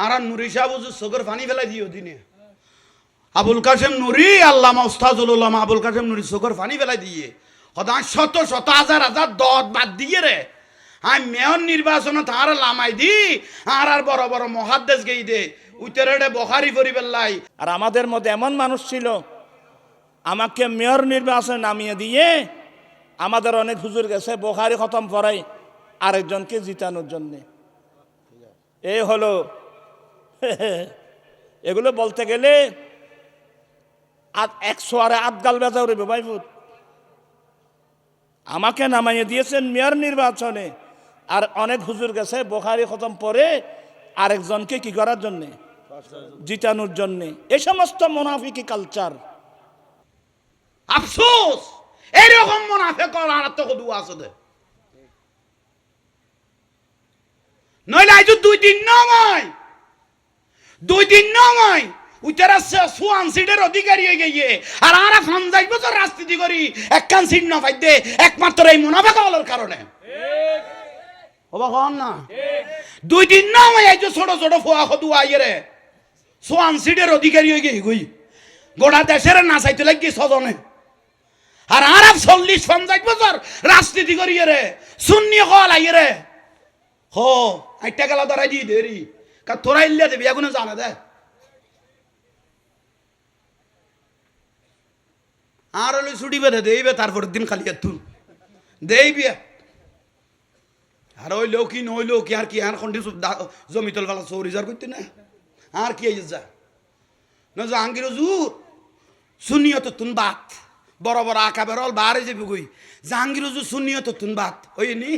আর নুরি সাহেব চোখের পানি ফেলাই দিও দিনে আবুল কাসেম নুরি আল্লামা উস্তাজুল উলামা আবুল কাসেম নুরি চোখের পানি ফেলাই দিয়ে সদায় শত শত হাজার হাজার দত বাদ দিয়ে রে আমি মেয়র নির্বাচনে তার লামাই দি আর বড় বড় মহাদ্দেশ গেই দে উত্তরে বখারি করি পেলাই। আর আমাদের মধ্যে এমন মানুষ ছিল আমাকে মেয়র নির্বাচনে নামিয়ে দিয়ে আমাদের অনেক হুজুর গেছে বখারি খতম করাই আরেকজনকে জিতানোর জন্যে। এই হলো এগুলো বলতে গেলে আর 100 আরে আদগাল বেজা উঠবে ভাইফুত। আমাকে নামাইয়ে দিয়েছেন মেয়র নির্বাচনে আর অনেক হুজুর গেছে বখারি খতম পরে আরেকজনকে কি করার জন্যে, জিতানোর জন্যে। এই সমস্ত মুনাফিকি কালচার। আফসোস এইরকম মুনাফিক আর তো কদু আছে দে নইলে আজ 2-3 নয় 2-3 নয় উইটারা সোয়ান সিটের অধিকারী হয়ে গিয়ে আর আরা 50 বছর রাজনীতি করি একখান সিট না পাইতে একমাত্র এই মুনাফিক হওয়ার কারণে। ওবা কন না 2-3 নয় এই যে ছোট ছোট ফোয়া খদু আইরে সোয়ান সিটের অধিকারী হয়ে গিয়ে গই গোটা দেশের না চাইতে লাগি ছজনে আর আরব 40-50 বছর রাজনীতি করিয়ে রে শূন্য কল আইয়ে রে হো আইটা গেলা ধরাই দিয়ে দেরি কা তোরা ইল্লে দেবি এগুলো জানা দে আর হলে ছুটি বেঁধে দেইবে তারপর দিন খালি তুল দেইবি আর ওই লোক কি নইলো কি আর কি আর খন্ডি জমি তল ফেলা চৌরিজার করতে না আর কি যা না জাহাঙ্গীর হুজুর শুনিও তো তুন বাত বড় বড় আঁকা বেরল বাহারে যাবি কই জাহাঙ্গীর হুজুর শুনিও তো তুন বাত ওই নি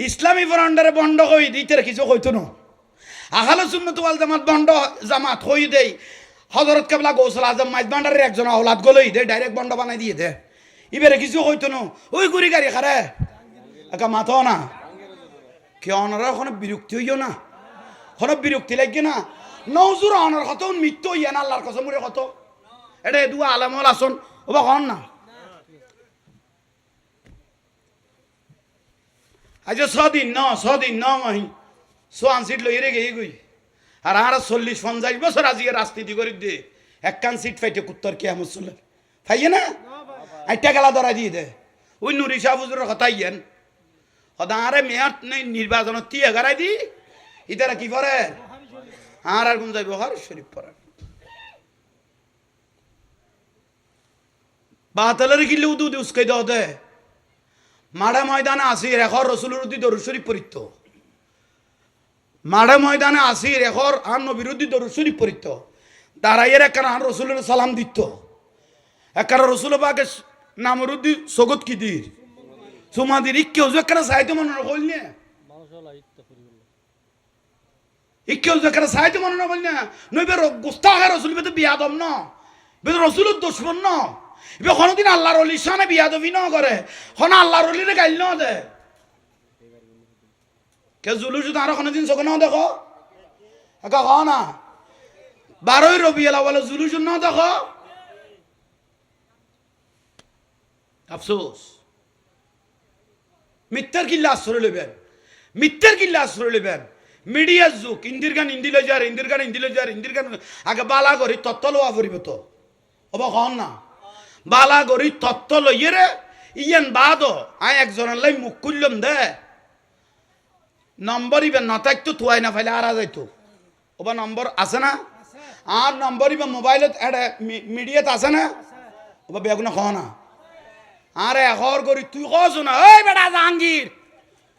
ইসলামী ফ্রন্টারে বন্ধ হই দিতে কিছু হইতো না আহলে সুন্নাত ওয়াল জামাত বন্ধ জামাত হই দেই হযরত কেবলা গৌসুল আজম মাইজ ভান্ডারের একজন আওলাদ গলই দে ডাইরেক্ট বন্ধ বানাই দিয়ে দে ইবারে কিছু হইতো না ওই গুড়ি গাড়ি খারে একা মাথো না কে অনারা ওখানে বিরক্তি হইও না ওখানে বিরক্তি লাগে না নজুর অনার কত মৃত্যু হইয়া না আল্লাহর কসম করে কত এটা দুয়া আলামল আসন ওবা কন না আজ 6 দিন নয় সোয়ান সিট লই রে গই গই আর 40-50 বছর আজি রাজনীতি করি দে একখান সিট ফাইতে কুত্তর কি আমল চলে ফাইয়ে না আইটা গেলা ধরা দিয়ে দে ওই নুরি শাহ হুজুরের কথা ইয়েন সদা আরে মেয়র নির্বাচন তিয়া গারাই দি ইতারা কি করে আর কোন যাইব বখারি শরীফ পড়ে বাতালের কিলে উদু উস্কাই দাও দে মাঠে ময়দানে আসি রেখর রসুলের উদ্দি দরুদ শরীফ পড়িত মাঠে ময়দানে আসি রেখর আর নবীর উদ্দি দরুদ শরীফ পড়িত দাঁড়াইয়ের একখানা আর রসুলের সালাম দিত একখানা রসুল পাকে নামর উদ্দি সগত কি দির সুমাদির ইকেও যে একখানা সাহিত্য মনে রাখল না ইকেও যে একখানা সাহিত্য মনে রাখল না নইবে গোস্তাহে রসুল বেতে বিয়াদম না বেতে রসুলের দুশ্মন না এবার কোনোদিন আল্লাহর অলির সামনে বিয়াদবি ন করে কোনো আল্লাহর অলিরে গাইল ন দে কে জুলুস আরো কোনোদিন চোখে ন দেখো একা খ না 12ই রবিউল আউয়াল জুলুস ন দেখো আফসোস মিথ্যার কিল্লা আশ্রয় লইবেন মিথ্যার কিল্লা আশ্রয় লইবেন মিডিয়ার যুগ ইন্দির গান ইন্দি লই যার ইন্দির গান ইন্দি লই যার ইন্দির গান আগে বালা করি তত্ত্ব লওয়া পড়িব তো অবা খন না বালা করি তত্ত্ব লইয়ে রে ইয়ান বাদ আয় একজনের লাই মুখ খুললাম দে নম্বর ইবেন নতাক তো থুয়াই না ফাইলে আর যাইতো ওবা নম্বর আছে না আর নম্বর ইবে মোবাইলত মিডিয়াত আছে না ওবা বেগুনা খ না আরে এখর করি তুই কছ না এই বেটা জাহাঙ্গীর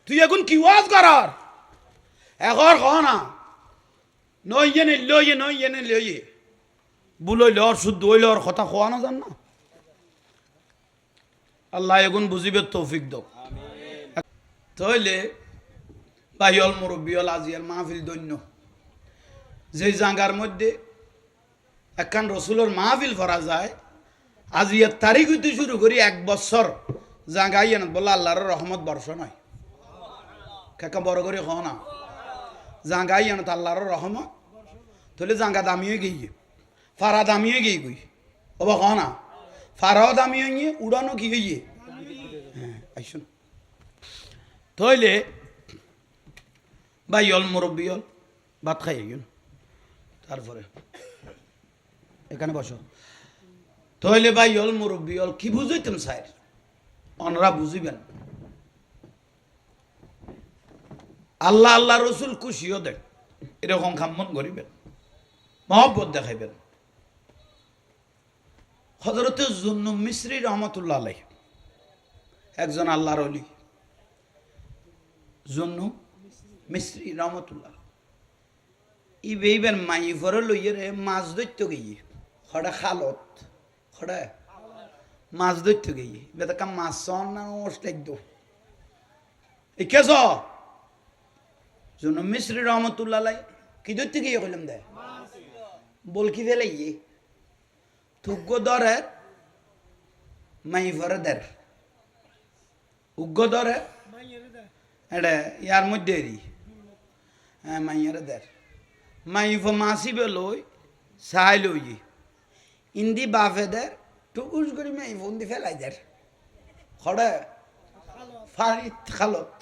তুই এখন কি ওয়াজ করার এখর খ না নইয়ে নে লইয়ে বুলই লর শুদ্ধ ওই লর কথা খোয়া না জান না আল্লাহ এখন বুঝিবে তৌফিক দক তাইলে ভাইল মুরব্বিয়ল আজিয়ার মাহফিল দৈন্য যে জাঙ্গার মধ্যে একখান রসুলের মাহফিল করা যায় আজিয়ার তারিখ হইতে শুরু করি 1 বছর জাঙ্গাই না বলে আল্লাহর রহমত বর্ষ নয় কাকা বড় করে খ না জাঙ্গাই না আল্লাহর রহমত তাহলে জাঙ্গা দামিয়ে গিয়ে ফারা দামিয়ে গিয়ে গই ওবা খ না ফারাও দামিয়ে গিয়ে উড়ানো কি গিয়ে হ্যাঁ আইসুন তাইলে ভাই অল মুরব্বী ভাত খাই তারপরে এখানে বসো তাহলে ভাই হল মুরব্বী হল কি বুঝাইতেন স্যার অনরা বুঝিবেন আল্লাহ আল্লাহ রসুল খুশিও দেন এরকম খামন করিবেন মহব্বত দেখাইবেন হযরত জুন্নু মিসরি রহমতুল্লাহ আলাইহি একজন আল্লাহর ওলি জুন্নু মিসরি রহমতুল্লাহ ই বেইবেন মাই ফরে লইয়ে মাছ ধরতে গিয়ে খড়া খালত খড়া মাছ ধরতে গিয়ে বেটা মাছ সন না ওস লাগতো এই কেস জুন্নু মিসরি রহমতুল্লাহ আলাইহি কি ধরতে গিয়ে কইলাম দে বল কি ফেলে ইয়ে তুগ্গ দরে মাই ফরে দের উগ্গ ধরে এটা ইয়ার মধ্যে হ্যাঁ মাইয়ারে দের মাইফ মাসিবে লই সাই লই ইন্দি বাফে দের টুকুস করি মাইফ ইন্দি ফেলাই দের খড়ে ফারিত খালত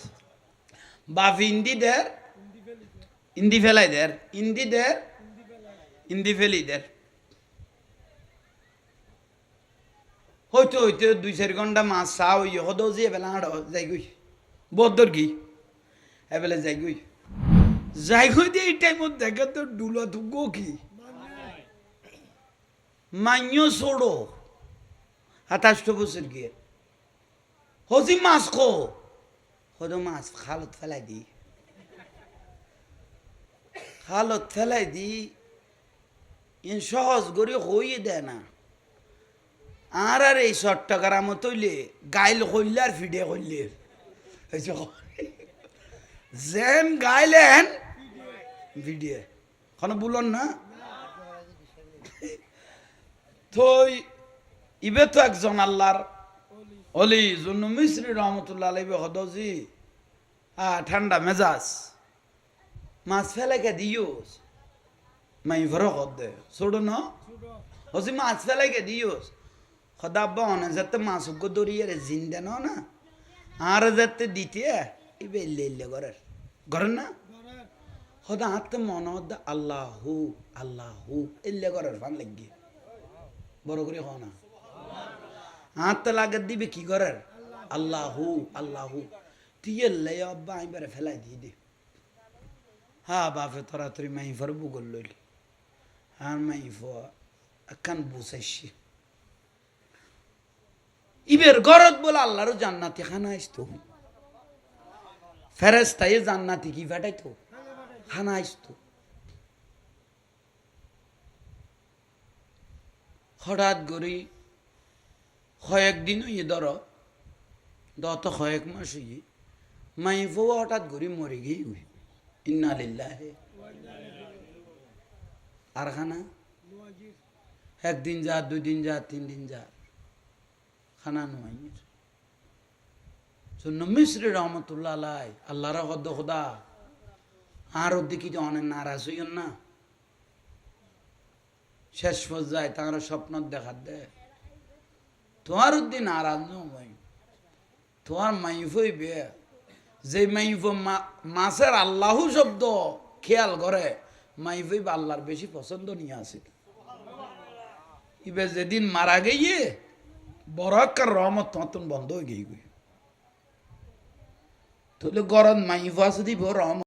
বাফ ইন্দি দের ইন্দি ফেলাই দের ইন্দি দের ইন্দি ফেলি দের হইতে হইতে 2-4 ঘন্টা মাছ চা হইয়ে হদৌ যে এবেলা আড় যাই গই বদর কি এবেলা যাই গই দিয়ে এই টাইমত দেখে তো ডুলা তো গো কি মাইও ছোড়ো 28 বছর গিয়ে হজি মাছ খো হদো মাছ খালত ফেলাই দি খালত ফেলাই দি ইন সহজ করে হইয়ে দেয় না আর আর এই 100 টাকার মতো হইলে গাইল কইলে আর ফিডে কইলে যেন গাইলেন ভিডিও কোনো বলুন না তো ইবে তো একজন আল্লাহর অলি জুন্নু মিসরি রহমতুল্লাহ আলাইহি হদজি ঠান্ডা মেজাজ মাছ ফেলে কে দিওস মাই ভরো হদে ছোড়ো না হজি মাছ ফেলে কে দিওস খদা বনে যাতে মাছ গো দরিয়ে জিন্দা না আর যাতে দিতে ইবে লেলে ঘরের না খদা হাতে মন হদা আল্লাহু আল্লাহু এলে ঘরের ফান লাগি বড় করে হ না হাত লাগে দিবে কি ঘরের আল্লাহু আল্লাহু তুই এলে আব্বা আইবারে ফেলাই দিয়ে দে হ্যাঁ বাপে তোরা তুই মাইফার বুগল লইলি আর মাইফ একান বুঝাইছি ইবের গরত বলে আল্লাহর জান্নাতি খানা আসতো ফেরেশতায়ে জান্নাতি কি ফাটাইতো খানা আসতো হঠাৎ করে কয়েকদিন হইয়ে ধরো দত কয়েক মাস হইয়ে মাইফও হঠাৎ করে মরে গিয়ে ইন্না লিল্লাহি আর খানা একদিন যা 2 দিন যা 3 দিন যা খানা নুয়াইয়ের জুন্নু মিসরি রহমতুল্লাহ আলাই আল্লাহর হদ্দ খোদা আর দিকে তো অনেক নারাজ হইন না শেষ পর্যায়ে তাঁর স্বপ্ন দেখা দে তোমার উদ্দিন নারাজ নয় তোমার মাইফ হইবে যে মাইফ মাছের আল্লাহ শব্দ খেয়াল করে মাইফ হইবে আল্লাহর বেশি পছন্দ নিয়ে আসে ইবে যেদিন মারা গিয়ে বরাকার রহমত তখন বন্ধ হয়ে গিয়ে তাহলে গরম মাইফ আছে দিব রহমত